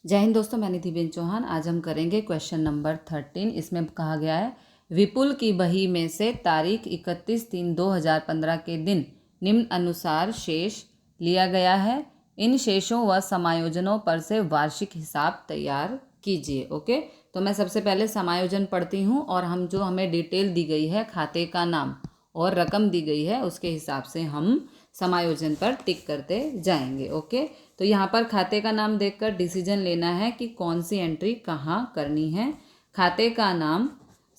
जय हिंद दोस्तों, मैं निधिबेन चौहान। आज हम करेंगे क्वेश्चन नंबर 13। इसमें कहा गया है विपुल की बही में से तारीख 31/3/2015 के दिन निम्न अनुसार शेष लिया गया है। इन शेषों व समायोजनों पर से वार्षिक हिसाब तैयार कीजिए। ओके, तो मैं सबसे पहले समायोजन पढ़ती हूँ और हम जो हमें डिटेल दी गई है, खाते का नाम और रकम दी गई है, उसके हिसाब से हम समायोजन पर टिक करते जाएंगे। ओके, तो यहाँ पर खाते का नाम देखकर डिसीजन लेना है कि कौन सी एंट्री कहाँ करनी है। खाते का नाम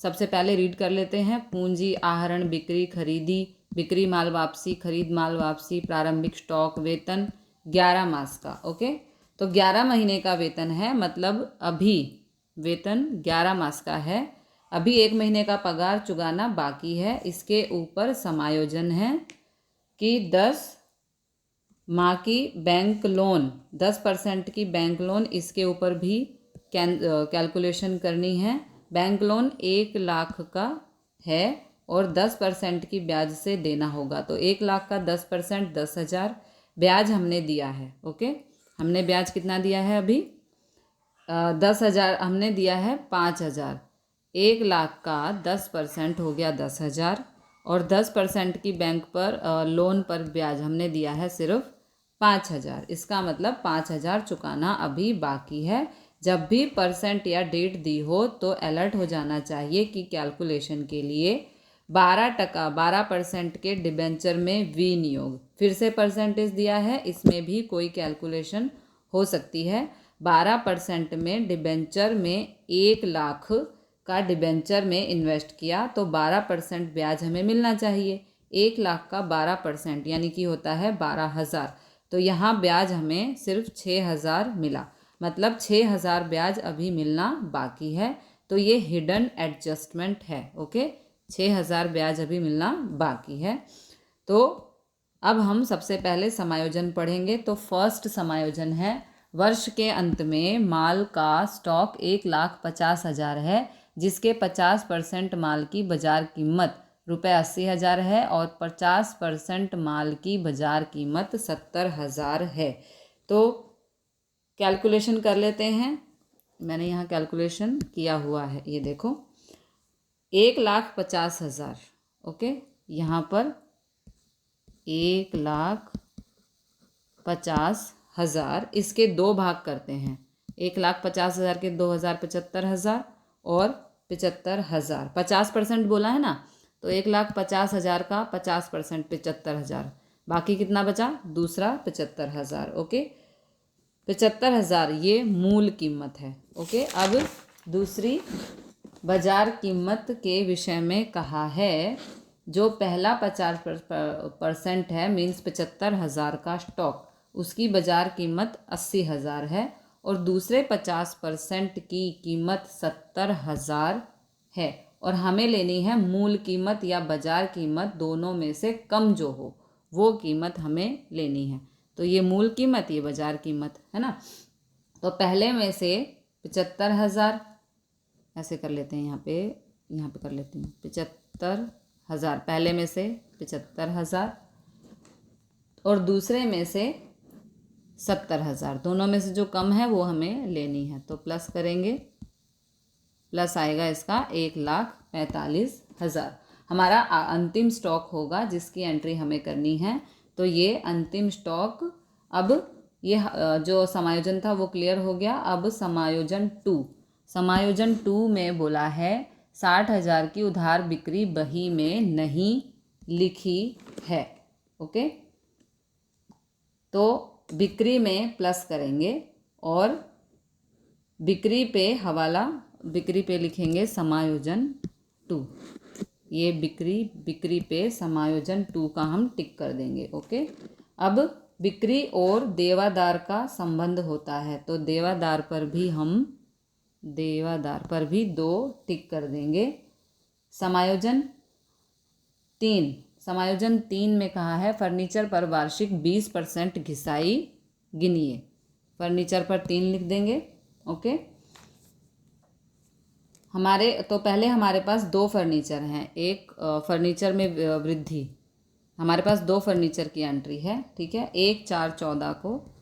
सबसे पहले रीड कर लेते हैं। पूंजी, आहरण, बिक्री, खरीदी, बिक्री माल वापसी, खरीद माल वापसी, प्रारंभिक स्टॉक, वेतन 11 मास का। ओके, तो 11 महीने का वेतन है, मतलब अभी वेतन 11 मास का है। अभी 1 महीने का पगार चुकाना बाकी है। इसके ऊपर समायोजन है कि 10 माह की बैंक लोन, 10% की बैंक लोन, इसके ऊपर भी कैलकुलेशन करनी है। बैंक लोन 1 लाख का है और 10% की ब्याज से देना होगा। तो 1 लाख का 10% 10,000 ब्याज हमने दिया है। ओके, हमने ब्याज कितना दिया है अभी? 10,000 हमने दिया है 5,000। 1 लाख का 10% हो गया 10,000 और 10% की बैंक पर लोन पर ब्याज हमने दिया है सिर्फ 5,000। इसका मतलब 5,000 चुकाना अभी बाकी है। जब भी परसेंट या डेट दी हो तो अलर्ट हो जाना चाहिए कि कैलकुलेशन के लिए 12% के डिबेंचर में विनियोग, फिर से परसेंटेज दिया है, इसमें भी कोई कैलकुलेशन हो सकती है। 12% में डिबेंचर में 1 लाख का डिबेंचर में इन्वेस्ट किया तो 12% ब्याज हमें मिलना चाहिए। 1 लाख का 12% यानी कि होता है 12,000। तो यहाँ ब्याज हमें सिर्फ 6,000 मिला, मतलब 6,000 ब्याज अभी मिलना बाकी है। तो ये हिडन एडजस्टमेंट है। ओके, 6,000 ब्याज अभी मिलना बाकी है। तो अब हम सबसे पहले समायोजन पढ़ेंगे। तो फर्स्ट समायोजन है, वर्ष के अंत में माल का स्टॉक 1,50,000 है, जिसके 50% माल की बाजार कीमत ₹80,000 है और 50% माल की बाजार कीमत 70,000 है। तो कैलकुलेशन कर लेते हैं। मैंने यहाँ कैलकुलेशन किया हुआ है, ये देखो, 1,50,000। ओके, यहाँ पर 1,50,000, इसके 2 भाग करते हैं। 1,50,000 के 2,000 75,000 और 75,000। 50% बोला है ना, तो 1,50,000 का 50% 75,000, बाकी कितना बचा? दूसरा 75,000। ओके, 75,000 ये मूल कीमत है। ओके, अब दूसरी बाजार कीमत के विषय में कहा है। जो पहला 50% है, मीन्स 75,000 का स्टॉक, उसकी बाजार कीमत 80,000 है और दूसरे 50% की कीमत 70,000 है और हमें लेनी है मूल कीमत या बाजार कीमत, दोनों में से कम जो हो वो कीमत हमें लेनी है। तो ये मूल कीमत, ये बाजार कीमत है ना। तो पहले में से 75,000 ऐसे कर लेते हैं, यहाँ पे कर लेती हूँ 75,000, पहले में से 75,000 और दूसरे में से 70,000, दोनों में से जो कम है वो हमें लेनी है। तो प्लस करेंगे, प्लस आएगा इसका 1,45,000। हमारा अंतिम स्टॉक होगा जिसकी एंट्री हमें करनी है। तो ये अंतिम स्टॉक, अब ये जो समायोजन था वो क्लियर हो गया। अब समायोजन 2, समायोजन 2 में बोला है 60,000 की उधार बिक्री बही में नहीं लिखी है। ओके, तो बिक्री में प्लस करेंगे और बिक्री पे हवाला, बिक्री पे लिखेंगे समायोजन 2। ये बिक्री पे समायोजन 2 का हम टिक कर देंगे। ओके, अब बिक्री और देवादार का संबंध होता है, तो देवादार पर भी 2 टिक कर देंगे। समायोजन 3 में कहा है फर्नीचर पर वार्षिक 20% घिसाई गिनिए। फर्नीचर पर 3 लिख देंगे। ओके, तो पहले हमारे पास 2 फर्नीचर हैं। एक फर्नीचर में वृद्धि, हमारे पास 2 फर्नीचर की एंट्री है। ठीक है, 1/4/14 को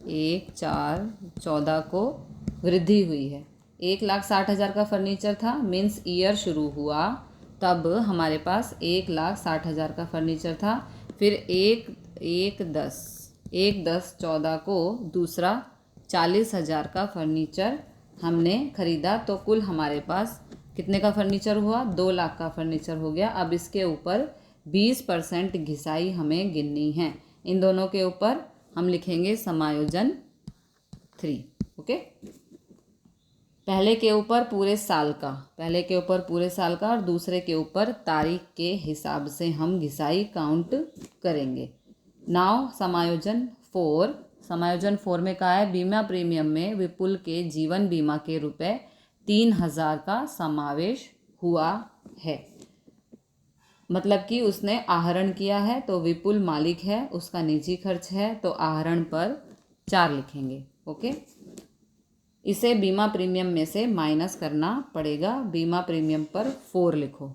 1/4/14 को वृद्धि हुई है। 1,60,000 का फर्नीचर था, मीन्स ईयर शुरू हुआ तब हमारे पास 1,60,000 का फर्नीचर था। फिर 1/10/14 को दूसरा 40,000 का फर्नीचर हमने खरीदा, तो कुल हमारे पास कितने का फर्नीचर हुआ? 2 लाख का फर्नीचर हो गया। अब इसके ऊपर 20% घिसाई हमें गिननी है। इन दोनों के ऊपर हम लिखेंगे समायोजन 3। ओके, पहले के ऊपर पूरे साल का और दूसरे के ऊपर तारीख के हिसाब से हम घिसाई काउंट करेंगे। नाउ समायोजन 4 में कहा है बीमा प्रीमियम में विपुल के जीवन बीमा के रुपए 3,000 का समावेश हुआ है। मतलब कि उसने आहरण किया है, तो विपुल मालिक है, उसका निजी खर्च है, तो आहरण पर 4 लिखेंगे। ओके, इसे बीमा प्रीमियम में से माइनस करना पड़ेगा। बीमा प्रीमियम पर 4 लिखो।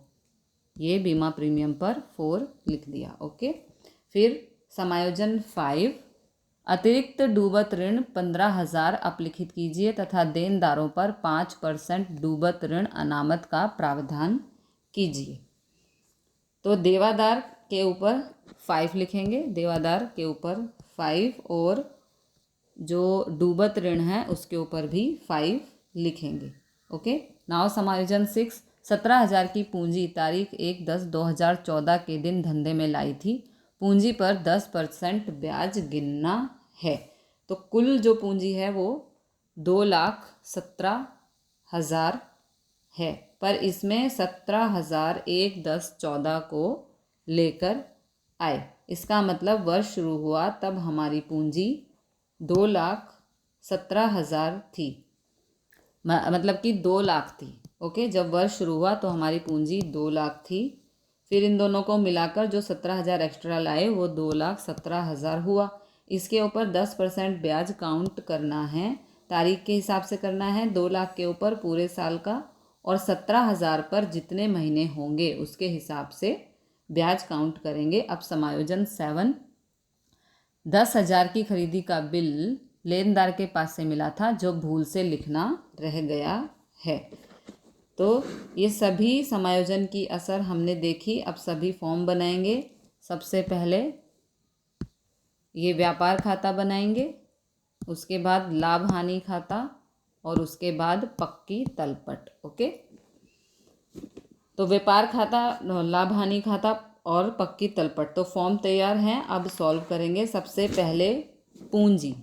ये बीमा प्रीमियम पर 4 लिख दिया। ओके, फिर समायोजन 5 अतिरिक्त डूबत ऋण 15,000 अपलिखित कीजिए तथा देनदारों पर 5% डूबत ऋण अनामत का प्रावधान कीजिए। तो देवादार के ऊपर 5 लिखेंगे, देवादार के ऊपर 5, और जो डूबत ऋण है उसके ऊपर भी 5 लिखेंगे। ओके, नाउ समायोजन 6 17,000 की पूंजी तारीख 1/10/2014 के दिन धंधे में लाई थी। पूंजी पर 10% ब्याज गिनना है। तो कुल जो पूंजी है वो 2,17,000 है, पर इसमें 17,000 1/10/14 को लेकर आए। इसका मतलब वर्ष शुरू हुआ तब हमारी पूंजी 2,17,000 थी, मतलब कि 2 लाख थी। ओके, जब वर्ष शुरू हुआ तो हमारी पूंजी 2 लाख थी। फिर इन दोनों को मिलाकर जो 17,000 एक्स्ट्रा लाए वो 2,17,000 हुआ। इसके ऊपर 10% ब्याज काउंट करना है, तारीख के हिसाब से करना है। 2 लाख के ऊपर पूरे साल का और 17,000 पर जितने महीने होंगे उसके हिसाब से ब्याज काउंट करेंगे। अब समायोजन 7 10,000 की खरीदी का बिल लेनदार के पास से मिला था जो भूल से लिखना रह गया है। तो ये सभी समायोजन की असर हमने देखी। अब सभी फॉर्म बनाएंगे। सबसे पहले ये व्यापार खाता बनाएंगे, उसके बाद लाभ हानि खाता और उसके बाद पक्की तलपट। ओके, तो व्यापार खाता, लाभ हानि खाता और पक्की तलपट, तो फॉर्म तैयार हैं। अब सॉल्व करेंगे। सबसे पहले पूंजी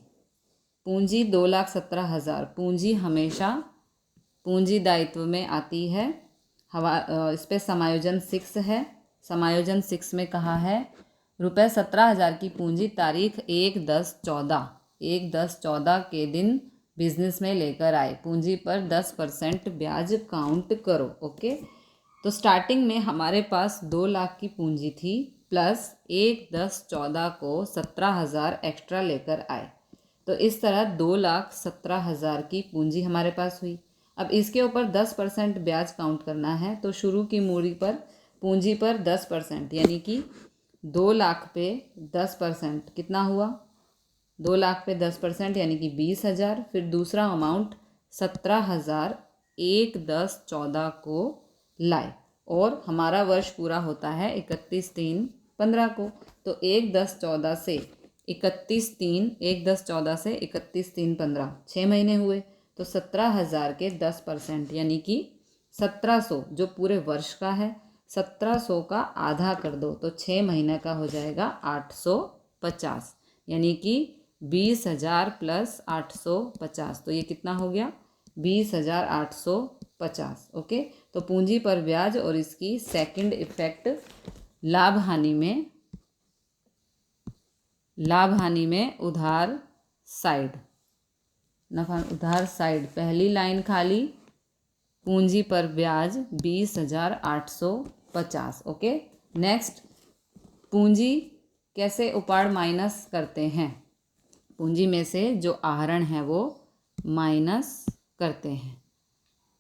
2,17,000। पूंजी हमेशा पूंजी दायित्व में आती है। इस पर समायोजन 6 है। समायोजन 6 में कहा है रुपये 17,000 की पूंजी तारीख 1/10/14 के दिन बिजनेस में लेकर आए। पूंजी पर 10% ब्याज काउंट करो। ओके, तो स्टार्टिंग में हमारे पास 2 लाख की पूंजी थी, प्लस 1/10/14 को 17,000 एक्स्ट्रा लेकर आए, तो इस तरह 2,17,000 की पूंजी हमारे पास हुई। अब इसके ऊपर 10% ब्याज काउंट करना है, तो शुरू की मूड़ी पर पूंजी पर 10%, यानी कि 2 लाख पे 10% कितना हुआ? 2 लाख पे 10% यानी कि 20,000। फिर दूसरा अमाउंट 17,000 1/10/14 को लाए, और हमारा वर्ष पूरा होता है 31/3/15 को। तो 1/10/14 से 31/3 6 महीने हुए। तो 17,000 के 10% यानी कि 1,700 जो पूरे वर्ष का है, 1,700 का आधा कर दो तो 6 महीने का हो जाएगा 850, यानी कि 20,000 प्लस 850, तो ये कितना हो गया? 20,850। ओके, तो पूंजी पर ब्याज और इसकी सेकंड इफेक्ट लाभ हानि में उधार साइड, नफा उधार साइड, पहली लाइन खाली, पूंजी पर ब्याज 20,850। ओके, नेक्स्ट पूंजी कैसे उपाड़ माइनस करते हैं? पूंजी में से जो आहरण है वो माइनस करते हैं।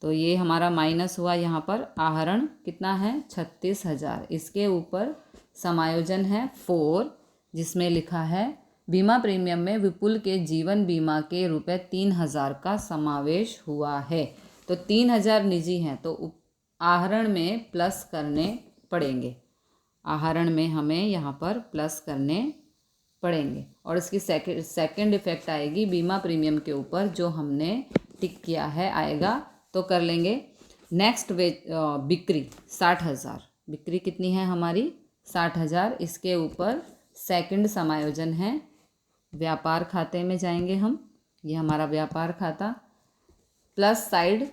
तो ये हमारा माइनस हुआ। यहाँ पर आहरण कितना है? 36,000। इसके ऊपर समायोजन है 4, जिसमें लिखा है बीमा प्रीमियम में विपुल के जीवन बीमा के रुपये 3,000 का समावेश हुआ है। तो 3,000 निजी हैं तो आहरण में प्लस करने पड़ेंगे, आहरण में हमें यहाँ पर प्लस करने पड़ेंगे। और इसकी सेकंड इफेक्ट आएगी बीमा प्रीमियम के ऊपर, जो हमने टिक किया है आएगा। तो कर लेंगे। नेक्स्ट बिक्री 60,000, बिक्री कितनी है हमारी 60,000। इसके ऊपर सेकंड समायोजन है, व्यापार खाते में जाएंगे हम, ये हमारा व्यापार खाता, प्लस साइड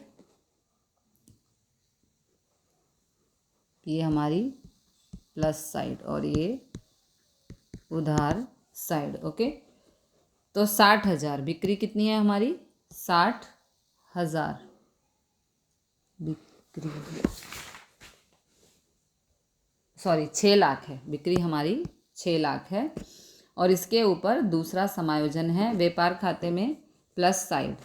ये हमारी प्लस साइड और ये उधार साइड। ओके, तो 60,000 बिक्री कितनी है हमारी 60,000 बिक्री, सॉरी 6 लाख है, बिक्री हमारी 6 लाख है। और इसके ऊपर दूसरा समायोजन है व्यापार खाते में प्लस साइड।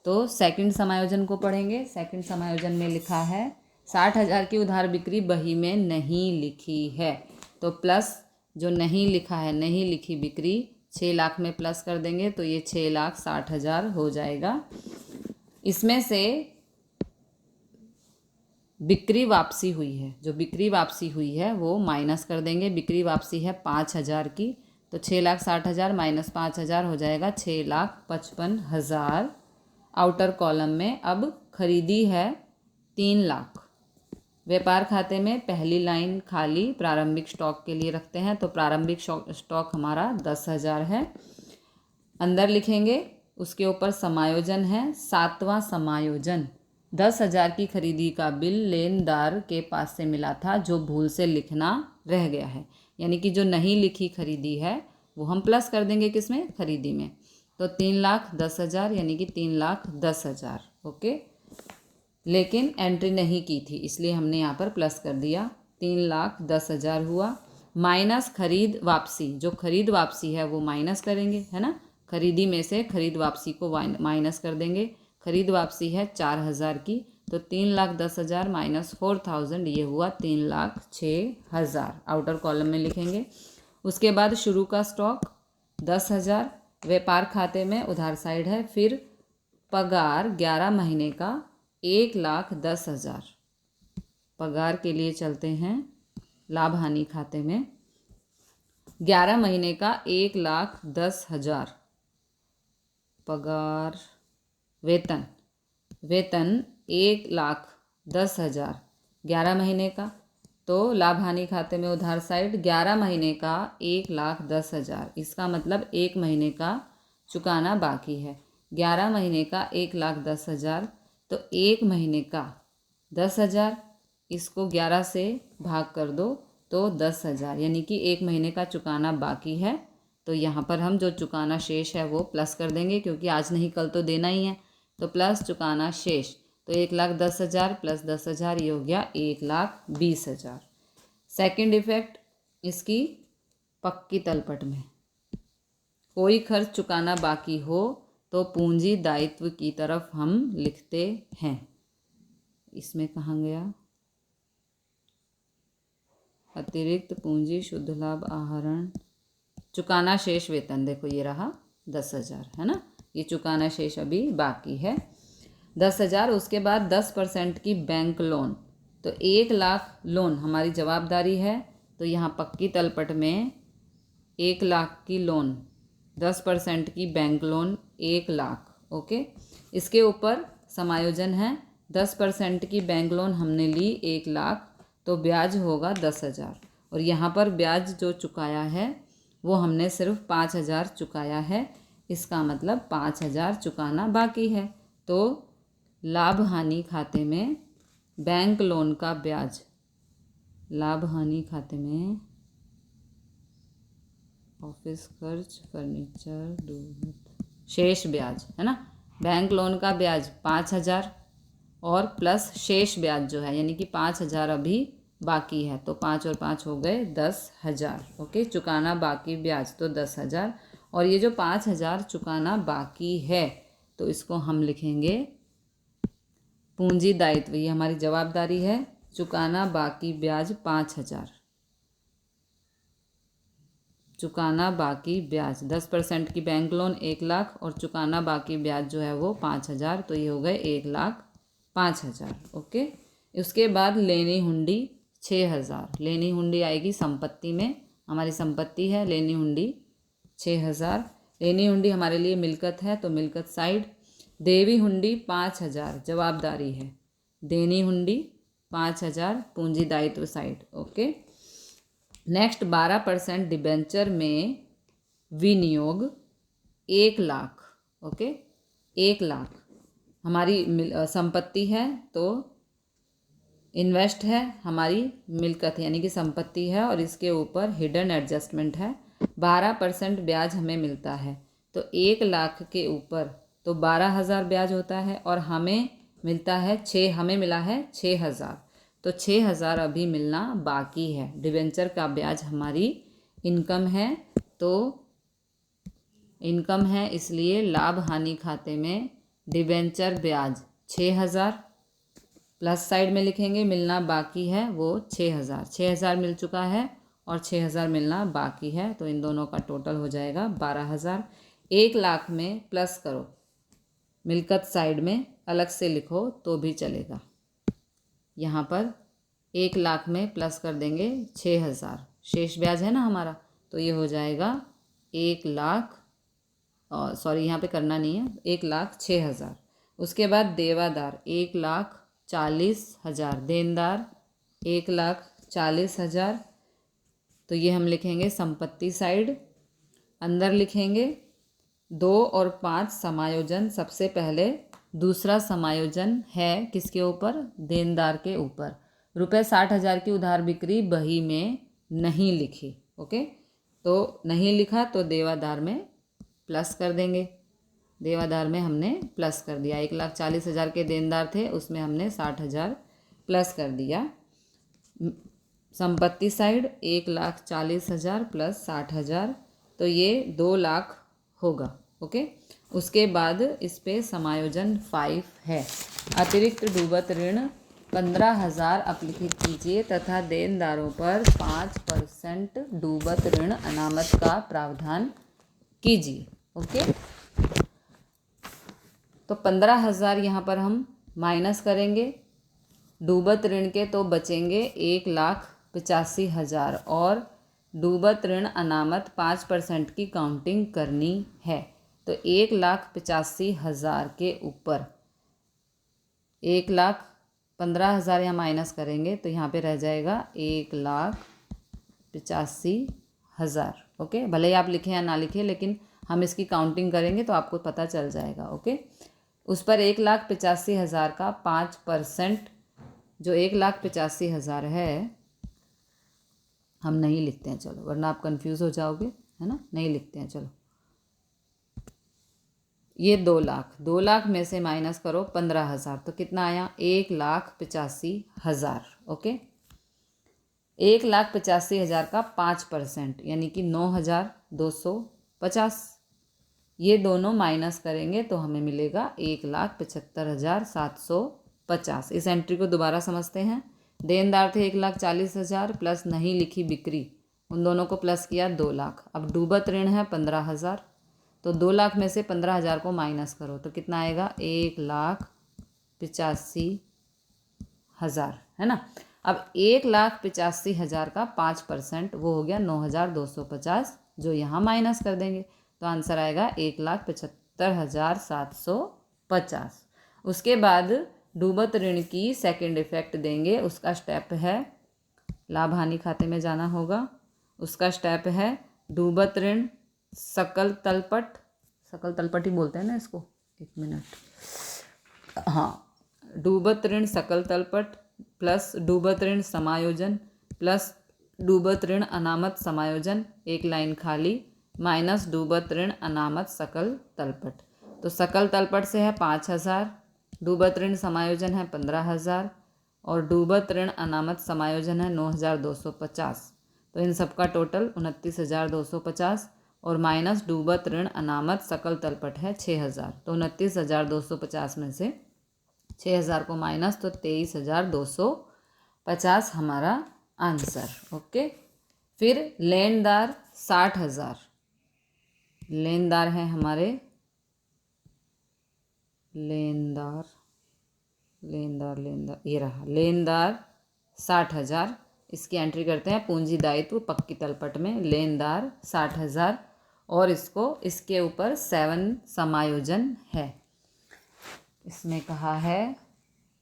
तो सेकंड समायोजन को पढ़ेंगे। सेकंड समायोजन में लिखा है 60,000 की उधार बिक्री बही में नहीं लिखी है, तो प्लस जो नहीं लिखा है, नहीं लिखी बिक्री 6 लाख में प्लस कर देंगे तो ये 6,60,000 हो जाएगा। इसमें से बिक्री वापसी हुई है, जो बिक्री वापसी हुई है वो माइनस कर देंगे। बिक्री वापसी है 5,000 की, तो 6,60,000 माइनस 5,000 हो जाएगा 6,55,000। आउटर कॉलम में अब खरीदी है 3 लाख। व्यापार खाते में पहली लाइन खाली प्रारंभिक स्टॉक के लिए रखते हैं, तो प्रारंभिक स्टॉक हमारा 10,000 है। अंदर लिखेंगे, उसके ऊपर समायोजन है 7वां समायोजन। 10,000 की खरीदी का बिल लेनदार के पास से मिला था, जो भूल से लिखना रह गया है, यानी कि जो नहीं लिखी खरीदी है वो हम प्लस कर देंगे किसमें, खरीदी में। तो 3,10,000 यानी कि 3,10,000। ओके, लेकिन एंट्री नहीं की थी इसलिए हमने यहाँ पर प्लस कर दिया, 3,10,000 हुआ। माइनस खरीद वापसी, जो खरीद वापसी है वो माइनस करेंगे, है ना, खरीदी में से खरीद वापसी को माइनस कर देंगे। खरीद वापसी है 4,000 की, तो 3,10,000 माइनस 4,000 ये हुआ 3,06,000। आउटर कॉलम में लिखेंगे। उसके बाद शुरू का स्टॉक 10,000 व्यापार खाते में उधार साइड है। फिर पगार 11 महीने का 1,10,000, पगार के लिए चलते हैं लाभ हानि खाते में। 11 महीने का 1,10,000 पगार, वेतन 1,10,000 11 महीने का, तो लाभ हानि खाते में उधार साइड 11 महीने का 1,10,000, इसका मतलब 1 महीने का चुकाना बाकी है। 11 महीने का 1,10,000, तो 1 महीने का 10,000, इसको 11 से भाग कर दो तो 10,000, यानी कि 1 महीने का चुकाना बाकी है। तो यहाँ पर हम जो चुकाना शेष है वो प्लस कर देंगे, क्योंकि आज नहीं कल तो देना ही है, तो प्लस चुकाना शेष, तो 1,10,000 प्लस 10,000 ये हो गया 1,20,000। सेकंड इफेक्ट इसकी पक्की तलपट में, कोई खर्च चुकाना बाकी हो तो पूंजी दायित्व की तरफ हम लिखते हैं। इसमें कहाँ गया, अतिरिक्त पूंजी शुद्ध लाभ आहरण, चुकाना शेष वेतन, देखो ये रहा 10,000, है ना, ये चुकाना शेष अभी बाकी है 10,000। उसके बाद 10% की बैंक लोन, तो 1 लाख लोन हमारी जवाबदारी है, तो यहाँ पक्की तलपट में 1 लाख की लोन, 10% की बैंक लोन 1 लाख। ओके, इसके ऊपर समायोजन है 10% की बैंक लोन हमने ली 1 लाख, तो ब्याज होगा 10,000, और यहाँ पर ब्याज जो चुकाया है वो हमने सिर्फ 5,000 चुकाया है, इसका मतलब 5,000 चुकाना बाकी है। तो लाभ हानि खाते में बैंक लोन का ब्याज, लाभ हानि खाते में ऑफिस खर्च, फर्नीचर, दूध, शेष ब्याज, है ना, बैंक लोन का ब्याज 5,000 और प्लस शेष ब्याज जो है, यानी कि 5,000 अभी बाकी है, तो 5 और 5 हो गए 10,000। ओके, चुकाना बाकी ब्याज तो 10,000, और ये जो 5,000 चुकाना बाकी है तो इसको हम लिखेंगे पूंजी दायित्व, ये हमारी जवाबदारी है, चुकाना बाकी ब्याज 5,000, चुकाना बाकी ब्याज 10% की बैंक लोन 1,00,000 और चुकाना बाकी ब्याज जो है वो 5,000, तो ये हो गए 1,05,000। ओके। उसके बाद लेनी हुंडी 6,000। लेनी हुंडी आएगी संपत्ति में, हमारी संपत्ति है लेनी हुंडी 6,000। लेनी हुंडी हमारे लिए मिल्कत है तो मिल्कत साइड। देवी हुंडी 5,000 जवाबदारी है। देनी हुंडी 5,000 पूंजी दायित्व साइड। ओके। नेक्स्ट 12% डिबेंचर में विनियोग 1,00,000। ओके। 1,00,000 हमारी संपत्ति है तो इन्वेस्ट है हमारी मिल्कत यानी कि संपत्ति है और इसके ऊपर हिडन एडजस्टमेंट है। 12% ब्याज हमें मिलता है तो 1,00,000 के ऊपर तो 12,000 ब्याज होता है और हमें मिलता है हमें मिला है 6,000, तो 6,000 अभी मिलना बाकी है। डिबेंचर का ब्याज हमारी इनकम है तो इनकम है, इसलिए लाभ हानि खाते में डिबेंचर ब्याज 6,000 प्लस साइड में लिखेंगे, मिलना बाकी है वो 6,000। 6,000 मिल चुका है और 6,000 मिलना बाकी है, तो इन दोनों का टोटल हो जाएगा 12,000। 1,00,000 में प्लस करो, मिल्कत साइड में अलग से लिखो तो भी चलेगा। यहाँ पर 1,00,000 में प्लस कर देंगे 6,000, शेष ब्याज है ना हमारा, तो ये हो जाएगा 1,00,000 और सॉरी यहाँ पे करना नहीं है, 1,06,000। उसके बाद देवादार 1,40,000, देनदार 1,40,000, तो ये हम लिखेंगे संपत्ति साइड। अंदर लिखेंगे 2 और 5 समायोजन। सबसे पहले दूसरा समायोजन है किसके ऊपर? देनदार के ऊपर। रुपये 60,000 की उधार बिक्री बही में नहीं लिखी। ओके, तो नहीं लिखा तो देवादार में प्लस कर देंगे। देवादार में हमने प्लस कर दिया। 1,40,000 के देनदार थे, उसमें हमने 60,000 प्लस कर दिया। संपत्ति साइड 1,40,000 प्लस 60,000, तो ये 2,00,000 होगा। ओके, उसके बाद इस पे समायोजन 5 है। अतिरिक्त डूबत ऋण 15,000 अपलिखित कीजिए तथा देनदारों पर 5% डूबत ऋण अनामत का प्रावधान कीजिए। ओके, तो 15,000 यहाँ पर हम माइनस करेंगे डूबत ऋण के, तो बचेंगे 1,85,000 और डूबत ऋण अनामत 5% की काउंटिंग करनी है। तो 1,85,000 के ऊपर 1,15,000 यहाँ माइनस करेंगे तो यहाँ पे रह जाएगा 1,85,000। ओके, भले ही आप लिखें या ना लिखें, लेकिन हम इसकी काउंटिंग करेंगे तो आपको पता चल जाएगा। ओके, उस पर 1,85,000 का 5%, जो 1,85,000 है, हम नहीं लिखते हैं, चलो, वरना आप कंफ्यूज हो जाओगे, है ना। नहीं लिखते हैं, चलो। ये 2,00,000 में से माइनस करो 15,000, तो कितना आया? 1,85,000। ओके, 1,85,000 का 5% यानी कि 9,250। ये दोनों माइनस करेंगे तो हमें मिलेगा 1,75,750। इस एंट्री को दोबारा समझते हैं। देनदार थे 1,40,000 प्लस नहीं लिखी बिक्री, उन दोनों को प्लस किया 2,00,000। अब डूबत ऋण है 15,000, तो 2,00,000 में से 15,000 को माइनस करो तो कितना आएगा? 1,85,000, है ना। अब 1,85,000 का 5% वो हो गया 9,250, जो यहाँ माइनस कर देंगे तो आंसर आएगा 1,75,750। उसके बाद डूबत ऋण की सेकंड इफेक्ट देंगे। उसका स्टेप है लाभ हानि खाते में जाना होगा। उसका स्टेप है डूबत ऋण सकल तलपट ही बोलते हैं ना इसको, 1 मिनट, हाँ, डूबत ऋण सकल तलपट प्लस डूबत ऋण समायोजन प्लस डूबत ऋण अनामत समायोजन, एक लाइन खाली, माइनस डूबत ऋण अनामत सकल तलपट। तो सकल तलपट से है 5,000, डूबत ऋण समायोजन है 15,000 और डूबत ऋण अनामत समायोजन है 9,250। तो इन सबका टोटल 29,250 और माइनस डूबत ऋण अनामत सकल तलपट है 6,000। तो 29,250 में से 6,000 को माइनस, तो 23,250 हमारा आंसर। ओके, फिर लेनदार 60,000, लेनदार हैं हमारे लेनदार लेनदार लेनदार ये रहा लेनदार 60,000। इसकी एंट्री करते हैं पूंजी दायित्व पक्की तलपट में, लेनदार 60,000 और इसको इसके ऊपर 7 समायोजन है। इसमें कहा है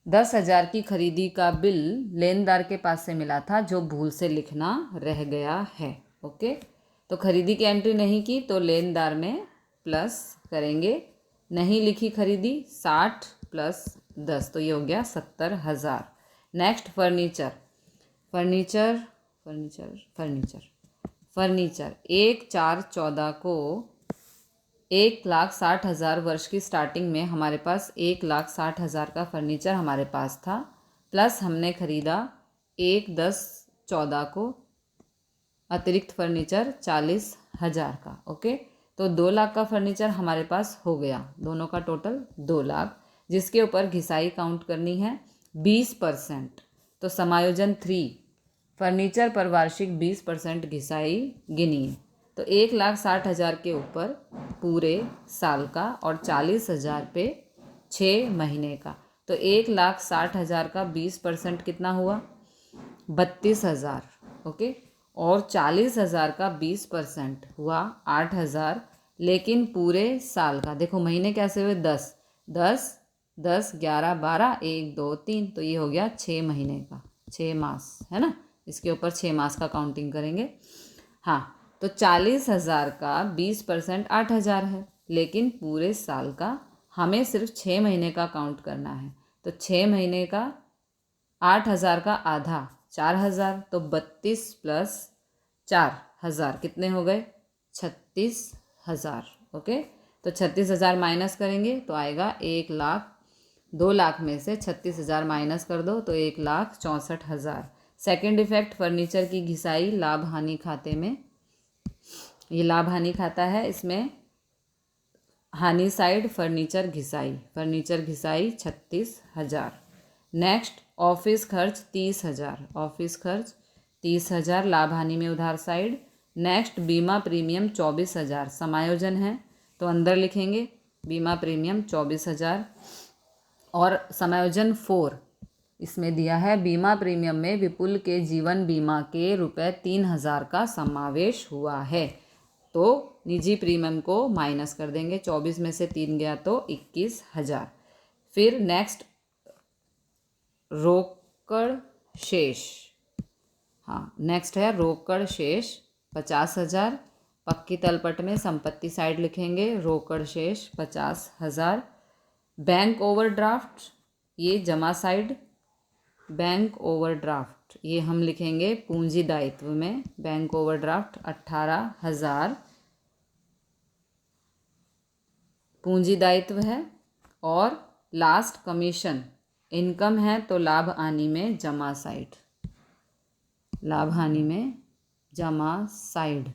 10,000 की खरीदी का बिल लेनदार के पास से मिला था जो भूल से लिखना रह गया है। ओके, तो खरीदी की एंट्री नहीं की तो लेनदार में प्लस करेंगे, नहीं लिखी खरीदी 60 + 10 तो ये हो गया 70,000। Next furniture, furniture furniture furniture furniture 1/4/14 को 1,60,000 वर्ष की स्टार्टिंग में हमारे पास 1,60,000 का फर्नीचर हमारे पास था, प्लस हमने ख़रीदा 1/10/14 को अतिरिक्त फर्नीचर 40,000 का। ओके, तो 2 लाख का फर्नीचर हमारे पास हो गया, दोनों का टोटल 2 लाख, जिसके ऊपर घिसाई काउंट करनी है 20%। तो समायोजन 3, फर्नीचर पर वार्षिक 20% घिसाई गिनिए। तो 1,60,000 के ऊपर पूरे साल का और 40,000 पे 6 महीने का, तो 1,60,000 का 20% कितना हुआ 32,000। ओके, और 40,000 का 20% हुआ 8,000, लेकिन पूरे साल का देखो महीने कैसे हुए 10 10 10 11 12 1 2 3, तो ये हो गया 6 महीने का, 6 मास है ना, इसके ऊपर 6 मास का काउंटिंग करेंगे। हाँ, तो 40,000 का 20% 8,000 है, लेकिन पूरे साल का हमें सिर्फ 6 महीने का काउंट करना है। तो 6 महीने का 8,000 का आधा 4,000, तो 32 + 4,000 कितने हो गए 36,000। ओके, तो 36,000 माइनस करेंगे तो आएगा 1 लाख। 2 लाख में से 36,000 माइनस कर दो तो 1,64,000। सेकेंड इफेक्ट फर्नीचर की घिसाई लाभ हानि खाते में, ये लाभ हानि खाता है, इसमें हानि साइड फर्नीचर घिसाई 36,000। नेक्स्ट ऑफिस खर्च 30,000, ऑफिस खर्च 30,000 लाभ हानि में उधार साइड। नेक्स्ट बीमा प्रीमियम 24,000, समायोजन है तो अंदर लिखेंगे बीमा प्रीमियम 24,000। और समायोजन 4 इसमें दिया है बीमा प्रीमियम में विपुल के जीवन बीमा के ₹3,000 का समावेश हुआ है, तो निजी प्रीमियम को माइनस कर देंगे, 24 में से 3 गया तो 21,000। फिर नेक्स्ट रोकड़ शेष, हाँ नेक्स्ट है रोकड़ शेष 50,000, पक्की तलपट में संपत्ति साइड लिखेंगे रोकड़ शेष 50,000। बैंक ओवरड्राफ्ट ये जमा साइड, बैंक ओवरड्राफ्ट ये हम लिखेंगे पूंजी दायित्व में, बैंक ओवरड्राफ्ट 18,000 पूंजी दायित्व है। और लास्ट कमीशन इनकम है तो लाभ हानि में जमा साइड, लाभ हानि में जमा साइड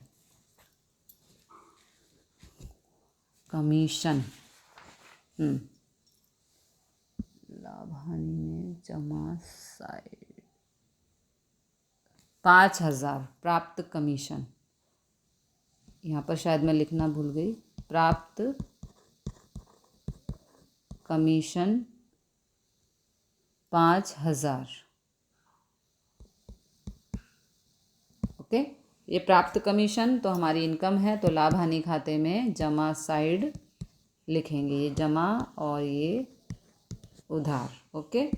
कमीशन, लाभ हानि में जमा साइड 5,000 प्राप्त कमीशन, यहाँ पर शायद मैं लिखना भूल गई, प्राप्त कमीशन 5,000। ओके, ये प्राप्त कमीशन तो हमारी इनकम है तो लाभ हानि खाते में जमा साइड लिखेंगे, ये जमा और ये उधार। ओके,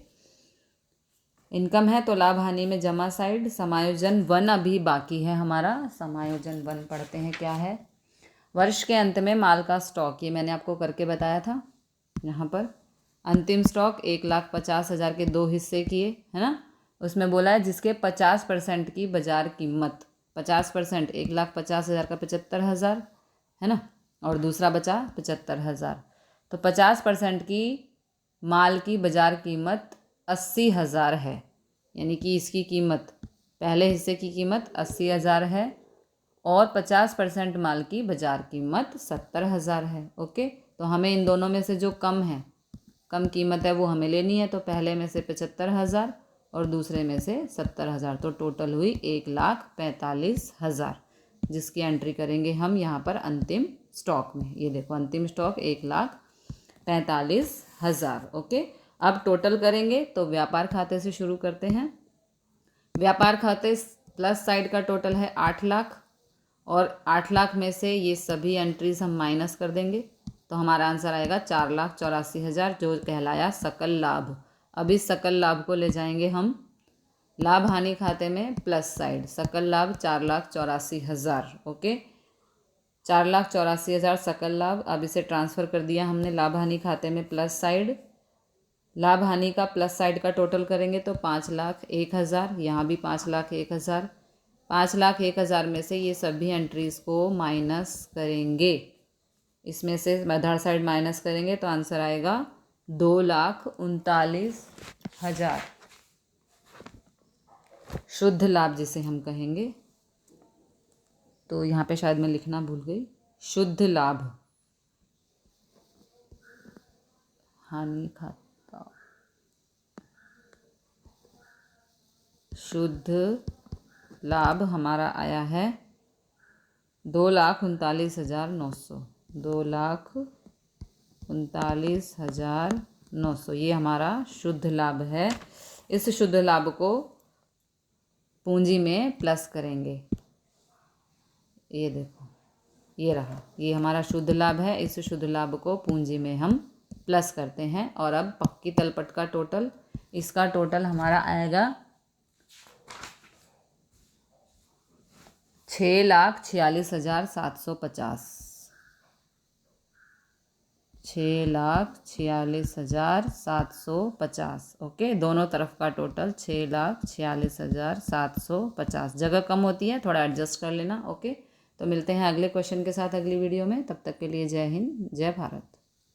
इनकम है तो लाभ हानि में जमा साइड। समायोजन 1 अभी बाकी है हमारा, समायोजन 1 पढ़ते हैं क्या है। वर्ष के अंत में माल का स्टॉक, ये मैंने आपको करके बताया था, यहाँ पर अंतिम स्टॉक 1,50,000 के 2 हिस्से किए है ना, उसमें बोला है जिसके 50% की बाजार कीमत, 50% 1,50,000 का 75,000 है ना, और दूसरा बचा 75,000, तो 50% की माल की बाजार कीमत 80,000 है, यानी कि इसकी कीमत पहले हिस्से की कीमत 80,000 है और 50% माल की बाजार कीमत 70,000 है। ओके, तो हमें इन दोनों में से जो कम है, कम कीमत है वो हमें लेनी है, तो पहले में से 75,000 और दूसरे में से 70,000, तो टोटल हुई 1,45,000, जिसकी एंट्री करेंगे हम यहाँ पर अंतिम स्टॉक में। ये देखो अंतिम स्टॉक 1,45,000। ओके, अब टोटल करेंगे तो व्यापार खाते से शुरू करते हैं। व्यापार खाते प्लस साइड का टोटल है 8 लाख, और 8 लाख में से ये सभी एंट्रीज हम माइनस कर देंगे, तो हमारा आंसर आएगा 4,84,000, जो कहलाया सकल लाभ। अब इस सकल लाभ को ले जाएंगे हम लाभ हानि खाते में प्लस साइड। सकल लाभ 4,84,000। ओके, 4,84,000 सकल लाभ। अब इसे ट्रांसफ़र कर दिया हमने लाभ हानि खाते में प्लस साइड। लाभ हानि का प्लस साइड का टोटल करेंगे तो 5,01,000, यहाँ भी 5,01,000। 5,01,000 में से ये सभी एंट्रीज़ को माइनस करेंगे, इसमें से मदर साइड माइनस करेंगे तो आंसर आएगा 2,39,000 शुद्ध लाभ, जिसे हम कहेंगे। तो यहाँ पे शायद मैं लिखना भूल गई, शुद्ध लाभ हानि खाता, शुद्ध लाभ हमारा आया है 2,39,900। 2,39,900 ये हमारा शुद्ध लाभ है। इस शुद्ध लाभ को पूंजी में प्लस करेंगे। ये देखो, ये रहा, ये हमारा शुद्ध लाभ है। इस शुद्ध लाभ को पूंजी में हम प्लस करते हैं। और अब पक्की तलपट का टोटल, इसका टोटल हमारा आएगा 6,46,750। 6,46,750। ओके, दोनों तरफ का टोटल 6,46,750। जगह कम होती है, थोड़ा एडजस्ट कर लेना। ओके, तो मिलते हैं अगले क्वेश्चन के साथ अगली वीडियो में। तब तक के लिए जय हिंद, जय भारत।